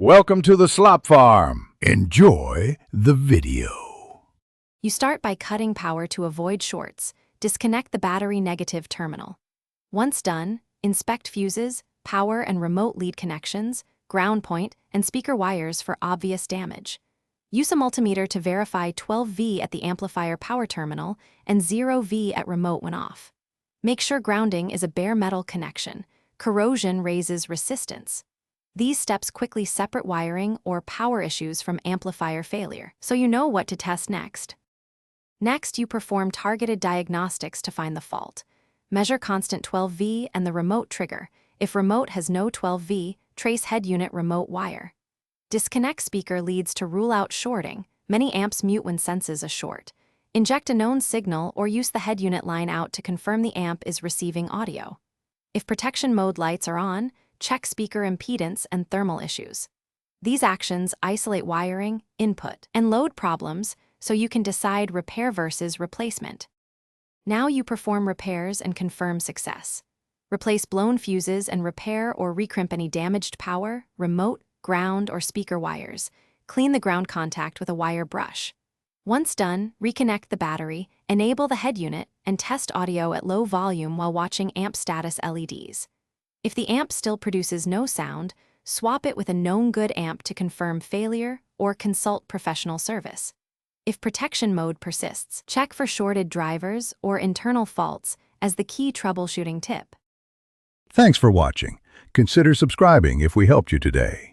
Welcome to the slop farm. Enjoy the video. You start by cutting power to avoid shorts. Disconnect the battery negative terminal. Once done, inspect fuses, power and remote lead connections, ground point, and speaker wires for obvious damage. Use a multimeter to verify 12V at the amplifier power terminal and 0V at remote when off. Make sure grounding is a bare metal connection. Corrosion raises resistance. These steps quickly separate wiring or power issues from amplifier failure, so you know what to test next. Next, you perform targeted diagnostics to find the fault. Measure constant 12V and the remote trigger. If remote has no 12V, trace head unit remote wire. Disconnect speaker leads to rule out shorting. Many amps mute when senses a short. Inject a known signal or use the head unit line out to confirm the amp is receiving audio. If protection mode lights are on, check speaker impedance and thermal issues. These actions isolate wiring, input, and load problems so you can decide repair versus replacement. Now you perform repairs and confirm success. Replace blown fuses and repair or recrimp any damaged power, remote, ground, or speaker wires. Clean the ground contact with a wire brush. Once done, reconnect the battery, enable the head unit, and test audio at low volume while watching amp status LEDs. If the amp still produces no sound, swap it with a known good amp to confirm failure or consult professional service. If protection mode persists, check for shorted drivers or internal faults as the key troubleshooting tip. Thanks for watching. Consider subscribing if we helped you today.